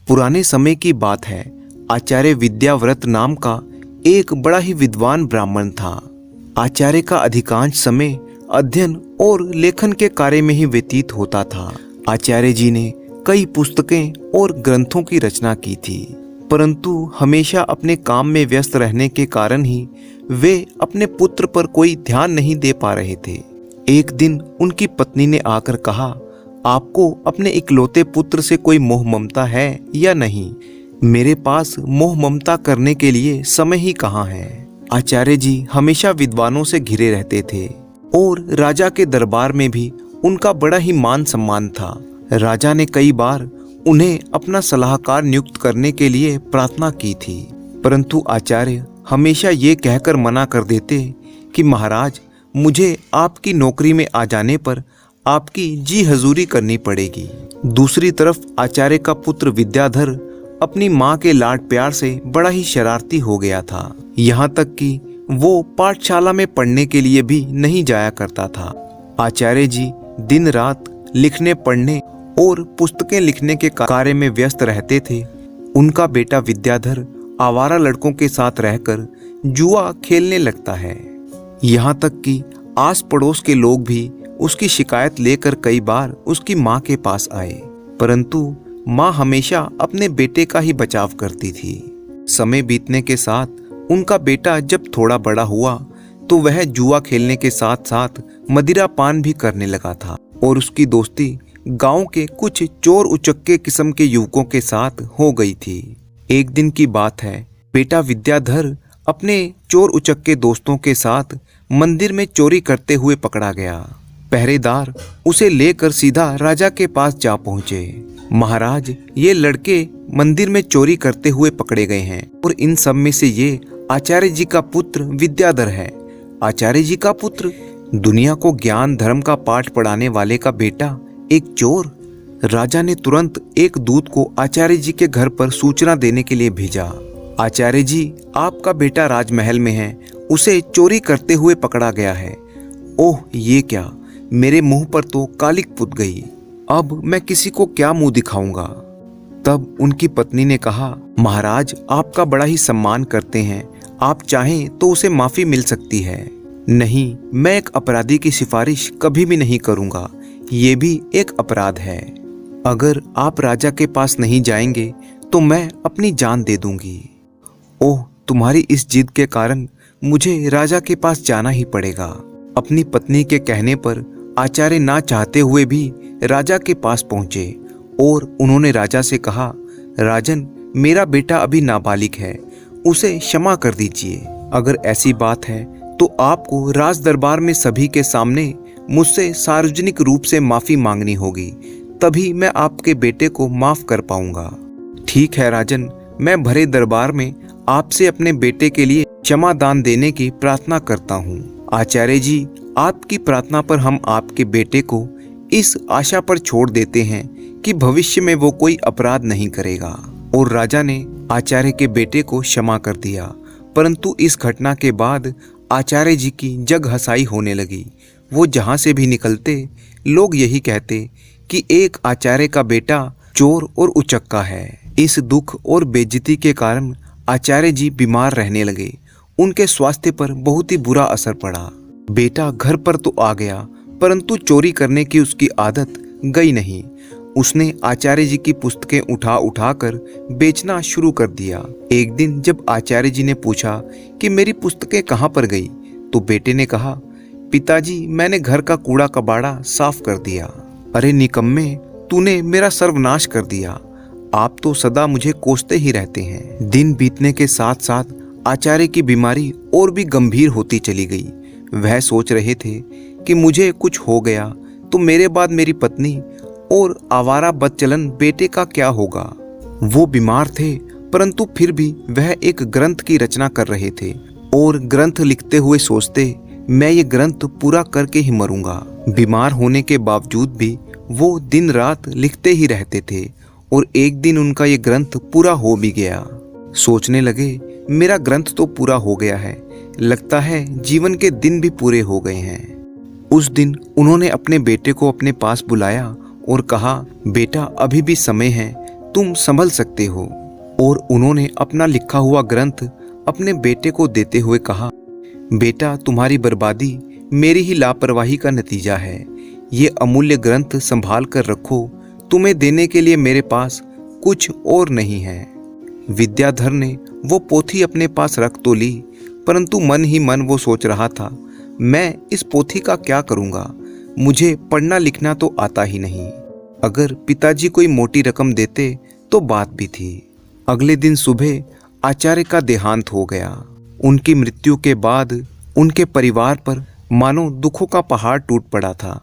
पुराने समय की बात है। आचार्य विद्याव्रत नाम का एक बड़ा ही विद्वान ब्राह्मण था। आचार्य का अधिकांश समय अध्ययन और लेखन के कार्य में ही व्यतीत होता था। आचार्य जी ने कई पुस्तकें और ग्रंथों की रचना की थी, परंतु हमेशा अपने काम में व्यस्त रहने के कारण ही वे अपने पुत्र पर कोई ध्यान नहीं दे पा रहे थे। एक दिन उनकी पत्नी ने आकर कहा, आपको अपने इकलौते पुत्र से कोई मोह ममता है या नहीं? मेरे पास मोह ममता करने के लिए समय ही कहाँ है। आचार्य जी हमेशा विद्वानों से घिरे रहते थे और राजा के दरबार में भी उनका बड़ा ही मान सम्मान था। राजा ने कई बार उन्हें अपना सलाहकार नियुक्त करने के लिए प्रार्थना की थी, परंतु आचार्य हमेशा ये कहकर मना कर देते कि महाराज, मुझे आपकी नौकरी में आ जाने पर आपकी जी हजूरी करनी पड़ेगी। दूसरी तरफ आचार्य का पुत्र विद्याधर अपनी माँ के लाड प्यार से बड़ा ही शरारती हो गया था। यहाँ तक कि वो पाठशाला में पढ़ने के लिए भी नहीं जाया करता था। आचार्य जी दिन रात लिखने, पढ़ने और पुस्तकें लिखने के कार्य में व्यस्त रहते थे। उनका बेटा विद्याधर आवारा लड़कों के साथ रहकर जुआ खेलने लगता है। यहाँ तक कि आस पड़ोस के लोग भी उसकी शिकायत लेकर कई बार उसकी माँ के पास आए, परंतु माँ हमेशा अपने बेटे का ही बचाव करती थी। समय बीतने के साथ उनका बेटा जब थोड़ा बड़ा हुआ तो वह जुआ खेलने के साथ साथ मदिरा पान भी करने लगा था और उसकी दोस्ती गांव के कुछ चोर उचक्के किस्म के युवकों के साथ हो गई थी। एक दिन की बात है, बेटा विद्याधर अपने चोर उचक्के दोस्तों के साथ मंदिर में चोरी करते हुए पकड़ा गया। पहरेदार उसे लेकर सीधा राजा के पास जा पहुंचे। महाराज, ये लड़के मंदिर में चोरी करते हुए पकड़े गए हैं और इन सब में से ये आचार्य जी का पुत्र विद्याधर है। आचार्य जी का पुत्र, दुनिया को ज्ञान धर्म का पाठ पढ़ाने वाले का बेटा एक चोर। राजा ने तुरंत एक दूत को आचार्य जी के घर पर सूचना देने के लिए भेजा। आचार्य जी, आपका बेटा राजमहल में है, उसे चोरी करते हुए पकड़ा गया है। ओह, ये क्या! मेरे मुंह पर तो कालिक पुत गई। अब मैं किसी को क्या मुंह दिखाऊंगा। तब उनकी पत्नी ने कहा, महाराज, आपका बड़ा ही सम्मान करते हैं, आप चाहें तो उसे माफी मिल सकती है। नहीं, मैं एक अपराधी की सिफारिश कभी भी नहीं करूंगा, ये भी एक अपराध है। अगर आप राजा के पास नहीं जाएंगे तो मैं अपनी जान दे दूंगी। ओह, तुम्हारी इस जिद के कारण मुझे राजा के पास जाना ही पड़ेगा। अपनी पत्नी के कहने पर आचार्य ना चाहते हुए भी राजा के पास पहुंचे और उन्होंने राजा से कहा, राजन, मेरा बेटा अभी नाबालिग है, उसे क्षमा कर दीजिए। अगर ऐसी बात है तो आपको राज दरबार में सभी के सामने मुझसे सार्वजनिक रूप से माफी मांगनी होगी, तभी मैं आपके बेटे को माफ कर पाऊंगा। ठीक है राजन, मैं भरे दरबार में आपसे अपने बेटे के लिए क्षमा दान देने की प्रार्थना करता हूँ। आचार्य जी, आपकी प्रार्थना पर हम आपके बेटे को इस आशा पर छोड़ देते हैं कि भविष्य में वो कोई अपराध नहीं करेगा। और राजा ने आचार्य के बेटे को क्षमा कर दिया। परंतु इस घटना के बाद आचार्य जी की जग हंसाई होने लगी। वो जहाँ से भी निकलते लोग यही कहते कि एक आचार्य का बेटा चोर और उचक्का है। इस दुख और बेइज्जती के कारण आचार्य जी बीमार रहने लगे। उनके स्वास्थ्य पर बहुत ही बुरा असर पड़ा। बेटा घर पर तो आ गया, परंतु चोरी करने की उसकी आदत गई नहीं। उसने आचार्य जी की पुस्तकें उठा उठाकर बेचना शुरू कर दिया। एक दिन जब आचार्य जी ने पूछा कि मेरी पुस्तकें कहाँ पर गई, तो बेटे ने कहा, पिताजी, मैंने घर का कूड़ा कबाड़ा साफ कर दिया। अरे निकम्मे, तूने मेरा सर्वनाश कर दिया। आप तो सदा मुझे कोसते ही रहते हैं। दिन बीतने के साथ साथ आचार्य की बीमारी और भी गंभीर होती चली गई। वह सोच रहे थे कि मुझे कुछ हो गया तो मेरे बाद मेरी पत्नी और आवारा बदचलन बेटे का क्या होगा। वो बीमार थे, परंतु फिर भी वह एक ग्रंथ की रचना कर रहे थे और ग्रंथ लिखते हुए सोचते, मैं ये ग्रंथ पूरा करके ही मरूंगा। बीमार होने के बावजूद भी वो दिन रात लिखते ही रहते थे और एक दिन उनका ये ग्रंथ पूरा हो भी गया। सोचने लगे, मेरा ग्रंथ तो पूरा हो गया है, लगता है जीवन के दिन भी पूरे हो गए हैं। उस दिन उन्होंने अपने बेटे को अपने पास बुलाया और कहा, बेटा, अभी भी समय है, तुम संभल सकते हो। और उन्होंने अपना लिखा हुआ ग्रंथ अपने बेटे को देते हुए कहा, बेटा, तुम्हारी बर्बादी मेरी ही लापरवाही का नतीजा है। ये अमूल्य ग्रंथ संभाल कर रखो, तुम्हें देने के लिए मेरे पास कुछ और नहीं है। विद्याधर ने वो पोथी अपने पास रख तो ली, परंतु मन ही मन वो सोच रहा था, मैं इस पोथी का क्या करूँगा, मुझे पढ़ना लिखना तो आता ही नहीं। अगर पिताजी कोई मोटी रकम देते तो बात भी थी। अगले दिन सुबह आचार्य का देहांत हो गया। उनकी मृत्यु के बाद उनके परिवार पर मानो दुखों का पहाड़ टूट पड़ा था,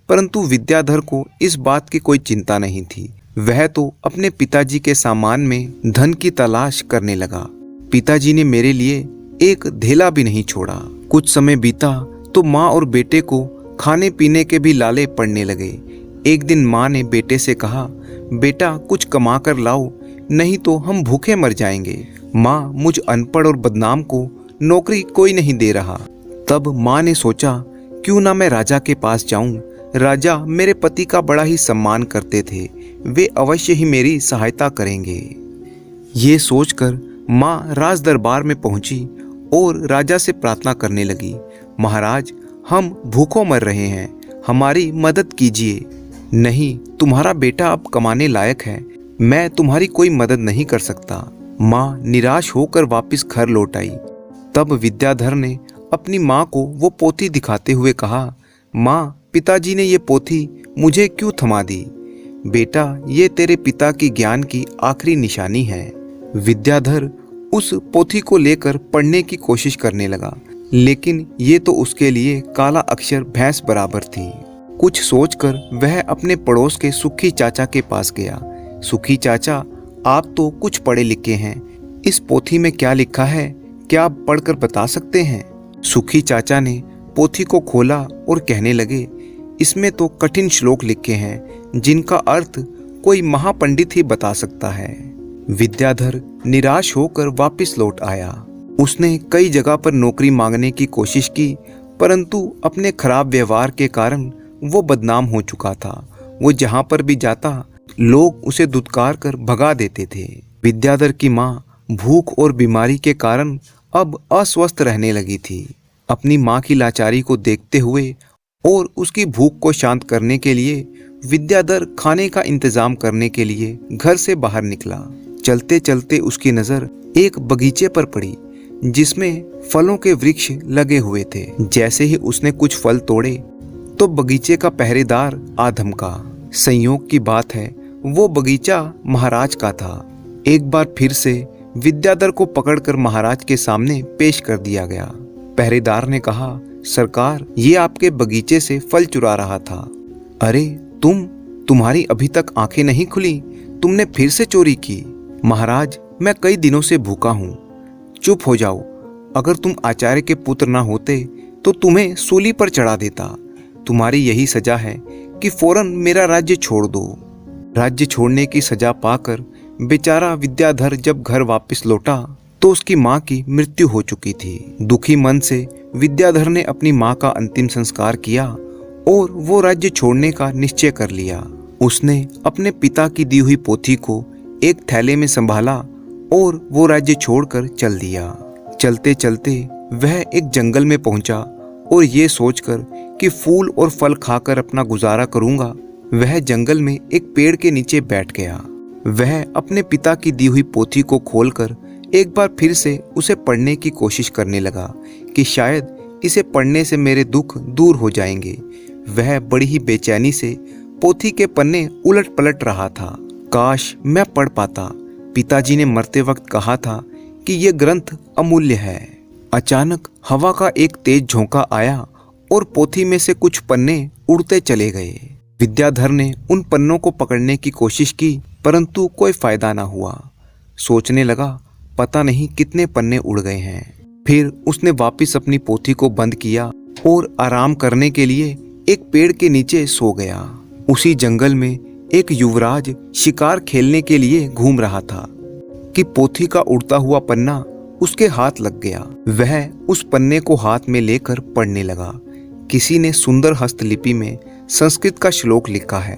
परंतु विद्याधर को इस बात की कोई चिंता नहीं थी। वह तो अपने पिताजी के सामान में धन की तलाश करने लगा। पिताजी ने मेरे लिए एक धेला भी नहीं छोड़ा। कुछ समय बीता तो माँ और बेटे को खाने पीने के भी लाले पड़ने लगे। एक दिन माँ ने बेटे से कहा, बेटा, कुछ कमा कर लाओ, नहीं तो हम भूखे मर जाएंगे। माँ, मुझ अनपढ़ और बदनाम को नौकरी कोई नहीं दे रहा। तब माँ ने सोचा, क्यों ना मैं राजा के पास जाऊं। राजा मेरे पति का बड़ा ही सम्मान करते थे, वे अवश्य ही मेरी सहायता करेंगे। ये सोचकर माँ राज दरबार में पहुंची और राजा से प्रार्थना करने लगी, महाराज, हम भूखों मर रहे हैं, हमारी मदद कीजिए। नहीं, तुम्हारा बेटा अब कमाने लायक है, मैं तुम्हारी कोई मदद नहीं कर सकता। माँ निराश होकर वापस घर लौट आई। तब विद्याधर ने अपनी माँ को वो पोथी दिखाते हुए कहा, माँ, पिताजी ने ये पोथी मुझे क्यों थमा दी? बेटा, ये तेरे पिता की ज्ञान की आखिरी निशानी है। विद्याधर उस पोथी को लेकर पढ़ने की कोशिश करने लगा, लेकिन ये तो उसके लिए काला अक्षर भैंस बराबर थी। कुछ सोचकर वह अपने पड़ोस के सुखी चाचा के पास गया। सुखी चाचा, आप तो कुछ पढ़े लिखे हैं, इस पोथी में क्या लिखा है, क्या आप पढ़कर बता सकते हैं? सुखी चाचा ने पोथी को खोला और कहने लगे, इसमें तो कठिन श्लोक लिखे हैं जिनका अर्थ कोई महापंडित ही बता सकता है। विद्याधर निराश होकर वापस लौट आया। उसने कई जगह पर नौकरी मांगने की कोशिश की, परंतु अपने खराब व्यवहार के कारण वो बदनाम हो चुका था। वो जहां पर भी जाता, लोग उसे दुत्कार कर भगा देते थे। विद्याधर की माँ भूख और बीमारी के कारण अब अस्वस्थ रहने लगी थी। अपनी माँ की लाचारी को देखते हुए और उसकी भूख को शांत करने के लिए विद्याधर खाने का इंतजाम करने के लिए घर से बाहर निकला। चलते चलते उसकी नज़र एक बगीचे पर पड़ी जिसमें फलों के वृक्ष लगे हुए थे। जैसे ही उसने कुछ फल तोड़े तो बगीचे का पहरेदार आ धमका। संयोग की बात है, वो बगीचा महाराज का था। एक बार फिर से विद्याधर को पकड़कर महाराज के सामने पेश कर दिया गया। पहरेदार ने कहा, सरकार, ये आपके बगीचे से फल चुरा रहा था। अरे तुम्हारी अभी तक आंखें नहीं खुली, तुमने फिर से चोरी की। महाराज, मैं कई दिनों से भूखा हूँ। चुप हो जाओ, अगर तुम आचार्य के पुत्र ना होते तो तुम्हें सूली पर चढ़ा देता। तुम्हारी यही सजा है कि फौरन मेरा राज्य छोड़ दो। राज्य छोड़ने की सजा पाकर बेचारा विद्याधर जब घर वापस लौटा तो उसकी माँ की मृत्यु हो चुकी थी। दुखी मन से विद्याधर ने अपनी माँ का अंतिम संस्कार किया और वो राज्य छोड़ने का निश्चय कर लिया। उसने अपने पिता की दी हुई पोथी को एक थैले में संभाला और वो राज्य छोड़कर चल दिया। चलते चलते वह एक जंगल में पहुंचा और ये सोचकर कि फूल और फल खाकर अपना गुजारा करूंगा, वह जंगल में एक पेड़ के नीचे बैठ गया। वह अपने पिता की दी हुई पोथी को खोलकर एक बार फिर से उसे पढ़ने की कोशिश करने लगा कि शायद इसे पढ़ने से मेरे दुख दूर हो जाएंगे। वह बड़ी ही बेचैनी से पोथी के पन्ने उलट पलट रहा था। काश मैं पढ़ पाता। पिताजी ने मरते वक्त कहा था कि यह ग्रंथ अमूल्य है। अचानक हवा का एक तेज झोंका आया और पोथी में से कुछ पन्ने उड़ते चले गए। विद्याधर ने उन पन्नों को पकड़ने की कोशिश की, परंतु कोई फायदा ना हुआ। सोचने लगा, पता नहीं कितने पन्ने उड़ गए हैं। फिर उसने वापस अपनी पोथी को बंद किया और आराम करने के लिए एक पेड़ के नीचे सो गया। उसी जंगल में एक युवराज शिकार खेलने के लिए घूम रहा था कि पोथी का उड़ता हुआ पन्ना उसके हाथ लग गया। वह उस पन्ने को हाथ में लेकर पढ़ने लगा। किसी ने सुंदर हस्तलिपि में संस्कृत का श्लोक लिखा है,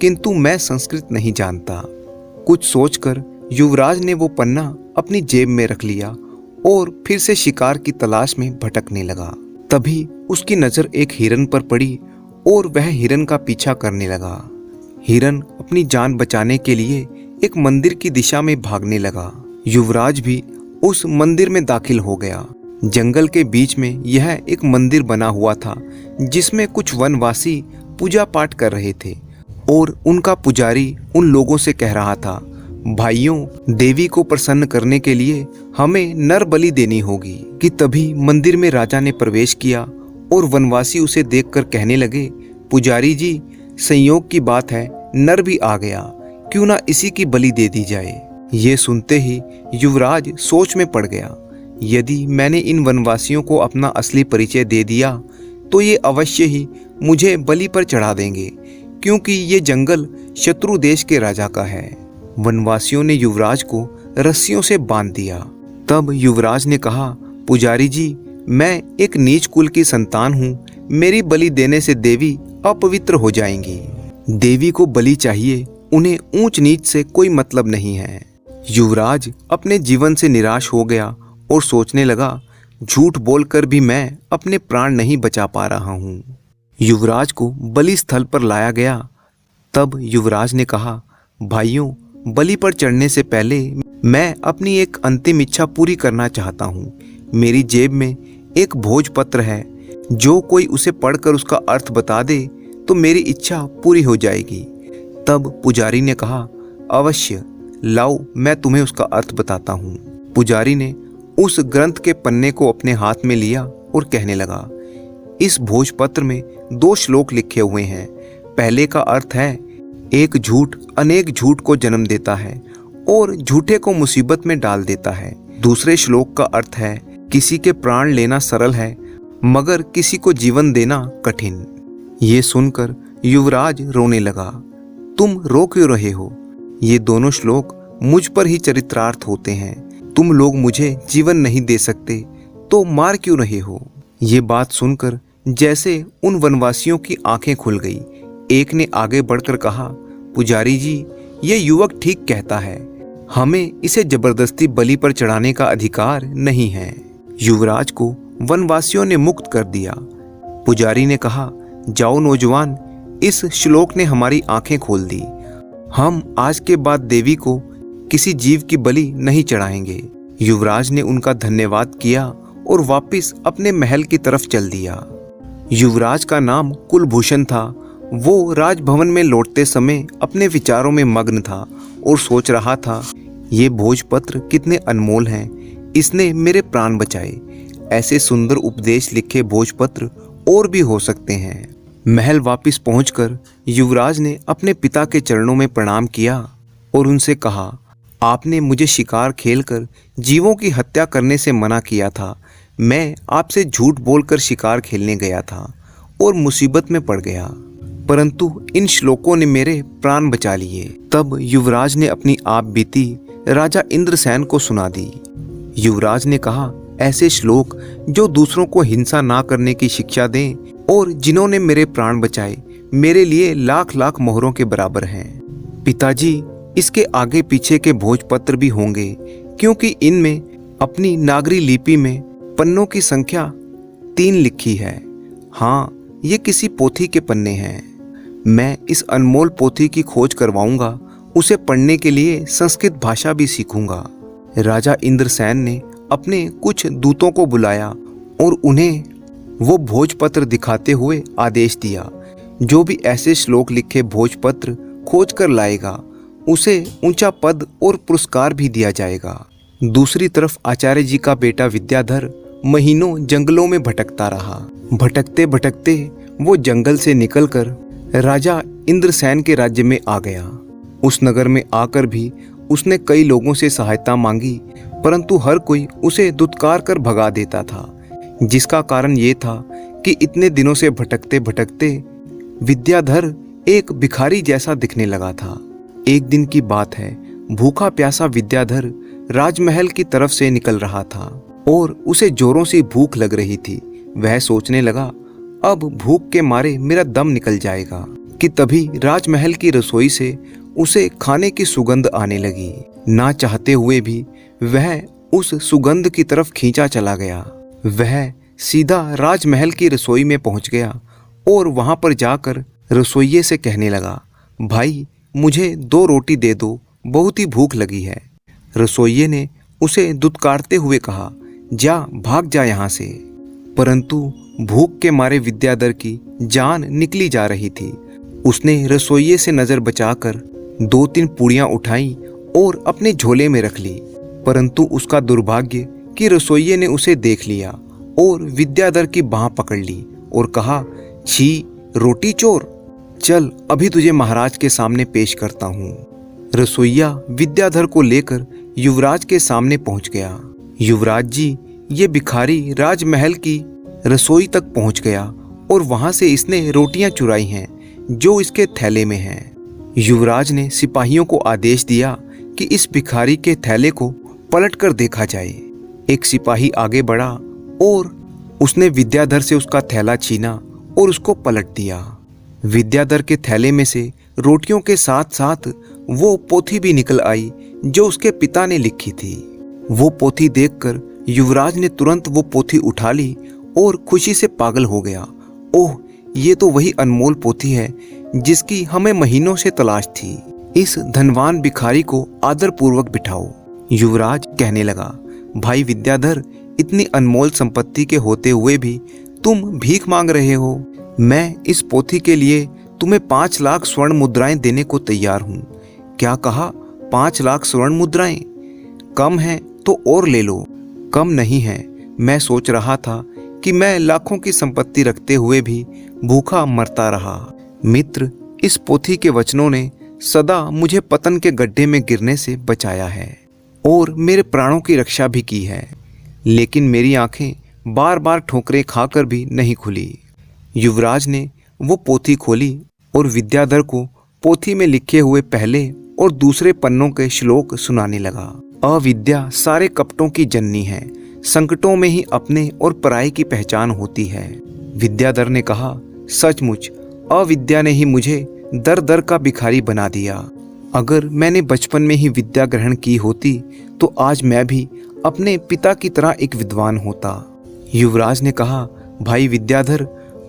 किंतु मैं संस्कृत नहीं जानता। कुछ सोचकर युवराज ने वो पन्ना अपनी जेब में रख लिया और फिर से शिकार की तलाश में भटकने लगा। तभी उसकी नजर एक हिरन पर पड़ी और वह हिरन का पीछा करने लगा। हिरन अपनी जान बचाने के लिए एक मंदिर की दिशा में भागने लगा। युवराज भी उस मंदिर में दाखिल हो गया। जंगल के बीच में यह एक मंदिर बना हुआ था जिसमें कुछ वनवासी पूजा पाठ कर रहे थे और उनका पुजारी उन लोगों से कह रहा था, भाइयों, देवी को प्रसन्न करने के लिए हमें नर बलि देनी होगी। कि तभी मंदिर में राजा ने प्रवेश किया और वनवासी उसे देखकर कहने लगे, पुजारी जी, संयोग की बात है, नर भी आ गया, क्यों ना इसी की बलि दे दी जाए। ये सुनते ही युवराज सोच में पड़ गया। यदि मैंने इन वनवासियों को अपना असली परिचय दे दिया तो ये अवश्य ही मुझे बलि पर चढ़ा देंगे, क्योंकि ये जंगल शत्रु देश के राजा का है। वनवासियों ने युवराज को रस्सियों से बांध दिया। तब युवराज ने कहा, पुजारी जी, मैं एक नीच कुल की संतान हूँ, मेरी बलि देने से देवी अपवित्र हो जाएंगी। देवी को बलि चाहिए, उन्हें ऊंच नीच से कोई मतलब नहीं है। युवराज अपने जीवन से निराश हो गया और सोचने लगा, झूठ बोलकर भी मैं अपने प्राण नहीं बचा पा रहा हूँ। युवराज को बलि स्थल पर लाया गया। तब युवराज ने कहा, भाइयों, बलि पर चढ़ने से पहले मैं अपनी एक अंतिम इच्छा पूरी करना चाहता हूँ। मेरी जेब में एक भोजपत्र है, जो कोई उसे पढ़कर उसका अर्थ बता दे तो मेरी इच्छा पूरी हो जाएगी। तब पुजारी ने कहा, अवश्य लाओ, मैं तुम्हें उसका अर्थ बताता हूँ। पुजारी ने उस ग्रंथ के पन्ने को अपने हाथ में लिया और कहने लगा, इस भोजपत्र में 2 श्लोक लिखे हुए हैं। पहले का अर्थ है, एक झूठ अनेक झूठ को जन्म देता है और झूठे को मुसीबत में डाल देता है। दूसरे श्लोक का अर्थ है, किसी के प्राण लेना सरल है मगर किसी को जीवन देना कठिन। ये सुनकर युवराज रोने लगा। तुम रो क्यों रहे हो? ये दोनों श्लोक मुझ पर ही चरितार्थ होते हैं। तुम लोग मुझे जीवन नहीं दे सकते तो मार क्यों रहे हो? ये बात सुनकर जैसे उन वनवासियों की आंखें खुल गई। एक ने आगे बढ़कर कहा, पुजारी जी, ये युवक ठीक कहता है, हमें इसे जबरदस्ती बलि पर चढ़ाने का अधिकार नहीं है। युवराज को वनवासियों ने मुक्त कर दिया। पुजारी ने कहा, जाओ नौजवान, इस श्लोक ने हमारी आंखें खोल दी। हम आज के बाद देवी को किसी जीव की बलि नहीं चढ़ाएंगे। युवराज ने उनका धन्यवाद किया और वापस अपने महल की तरफ चल दिया। युवराज का नाम कुलभूषण था। वो राजभवन में लौटते समय अपने विचारों में मग्न था और सोच रहा था, ये भोजपत्र कितने अनमोल हैं, इसने मेरे प्राण बचाए। ऐसे सुंदर उपदेश लिखे भोजपत्र और भी हो सकते हैं। महल वापस पहुंचकर युवराज ने अपने पिता के चरणों में प्रणाम किया और उनसे कहा, आपने मुझे शिकार खेलकर जीवों की हत्या करने से मना किया था। मैं आपसे झूठ बोलकर शिकार खेलने गया था और मुसीबत में पड़ गया, परंतु इन श्लोकों ने मेरे प्राण बचा लिए। तब युवराज ने अपनी आप बीती राजा इंद्रसेन को सुना दी। युवराज ने कहा, ऐसे श्लोक जो दूसरों को हिंसा ना करने की शिक्षा दें और जिन्होंने मेरे प्राण बचाए, मेरे लिए लाख लाख मोहरों के बराबर हैं। पिताजी, इसके आगे पीछे के भोजपत्र भी होंगे, क्योंकि इनमें अपनी नागरी लिपि में पन्नों की संख्या 3 लिखी है। हाँ, ये किसी पोथी के पन्ने हैं। मैं इस अनमोल पोथी की खोज करवाऊंगा, उसे पढ़ने के लिए संस्कृत भाषा भी सीखूंगा। राजा इंद्रसेन ने अपने कुछ दूतों को बुलाया और उन्हें वो भोजपत्र दिखाते हुए आदेश दिया, जो भी ऐसे श्लोक लिखे भोजपत्र खोज कर लाएगा, उसे ऊंचा पद और पुरस्कार भी दिया जाएगा। दूसरी तरफ आचार्य जी का बेटा विद्याधर महीनों जंगलों में भटकता रहा। भटकते भटकते वो जंगल से निकलकर राजा इंद्रसेन के राज्य में आ गया। उस नगर में आकर भी उसने कई लोगों से सहायता मांगी, परंतु हर कोई उसे दुत्कार कर भगा देता था, जिसका कारण ये था कि इतने दिनों से भटकते भटकते विद्याधर एक भिखारी जैसा दिखने लगा था। एक दिन की बात है, भूखा प्यासा विद्याधर राजमहल की तरफ से निकल रहा था और उसे जोरों से भूख लग रही थी। वह सोचने लगा, अब भूख के मारे मेरा दम निकल जाएगा, कि तभी राजमहल की रसोई से उसे खाने की सुगंध आने लगी। ना चाहते हुए भी वह उस सुगंध की तरफ खींचा चला गया। वह सीधा राजमहल की रसोई में पहुंच गया और वहां पर जाकर रसोइये से कहने लगा, भाई मुझे 2 रोटी दे दो, बहुत ही भूख लगी है। रसोइये ने उसे दुत्कारते हुए कहा, जा भाग जा यहाँ से। परंतु भूख के मारे विद्याधर की जान निकली जा रही थी। उसने रसोइये से नजर बचाकर 2-3 पूड़ियां उठाई और अपने झोले में रख ली। परंतु उसका दुर्भाग्य कि रसोइये ने उसे देख लिया और विद्याधर की बाह पकड़ ली और कहा, छी रोटी चोर, चल अभी तुझे महाराज के सामने पेश करता हूँ। रसोइया विद्याधर को लेकर युवराज के सामने पहुंच गया। युवराज जी, ये भिखारी राजमहल की रसोई तक पहुंच गया और वहां से इसने रोटियां चुराई हैं जो इसके थैले में हैं। युवराज ने सिपाहियों को आदेश दिया कि इस भिखारी के थैले को पलट कर देखा जाए। एक सिपाही आगे बढ़ा और उसने विद्याधर से उसका थैला छीना और उसको पलट दिया। विद्याधर के थैले में से रोटियों के साथ साथ वो पोथी भी निकल आई जो उसके पिता ने लिखी थी। वो पोथी देखकर युवराज ने तुरंत वो पोथी उठा ली और खुशी से पागल हो गया। ओह, ये तो वही अनमोल पोथी है जिसकी हमें महीनों से तलाश थी। इस धनवान भिखारी को आदर पूर्वक बिठाओ। युवराज कहने लगा, भाई विद्याधर, इतनी अनमोल संपत्ति के होते हुए भी तुम भीख मांग रहे हो। मैं इस पोथी के लिए तुम्हें 5 लाख स्वर्ण मुद्राएं देने को तैयार हूँ। क्या कहा? 5 लाख स्वर्ण मुद्राएं? कम है तो और ले लो। कम नहीं है। मैं सोच रहा था कि मैं लाखों की संपत्ति रखते हुए भी भूखा मरता रहा। मित्र, इस पोथी के वचनों ने सदा मुझे पतन के गड्ढे में गिरने से बचाया है और मेरे प्राणों की रक्षा भी की है। लेकिन मेरी आंखें बार बार ठोकरें खाकर भी नहीं खुली। युवराज ने वो पोथी खोली और विद्याधर को पोथी में लिखे हुए पहले और दूसरे पन्नों के श्लोक सुनाने लगा। अविद्या सारे कपटों की जननी है, संकटों में ही अपने और पराये की पहचान होती है। विद्याधर ने कहा, सचमुच अविद्या ने ही मुझे दर दर का भिखारी बना दिया। अगर मैंने बचपन में ही विद्या ग्रहण की होती तो आज मैं भी अपने पिता की तरह एक विद्वान होता। युवराज ने कहा, भाई विद्याधर,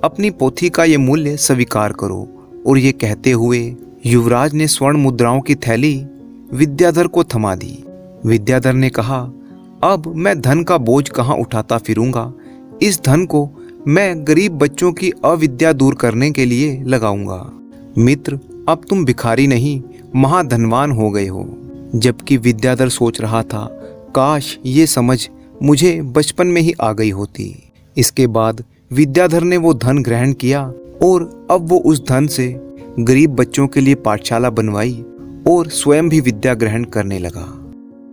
अपनी पोथी का ये मूल्य स्वीकार करो। और ये कहते हुए युवराज ने स्वर्ण मुद्राओं की थैली विद्याधर को थमा दी। विद्याधर ने कहा, अब मैं धन का बोझ कहाँ उठाता फिरूंगा। इस धन को मैं गरीब बच्चों की अविद्या दूर करने के लिए लगाऊंगा। मित्र, अब तुम भिखारी नहीं महाधनवान हो गए हो। जबकि विद्याधर सोच रहा था, काश ये समझ मुझे बचपन में ही आ गई होती। इसके बाद विद्याधर ने वो धन ग्रहण किया और अब वो उस धन से गरीब बच्चों के लिए पाठशाला बनवाई और स्वयं भी विद्या ग्रहण करने लगा।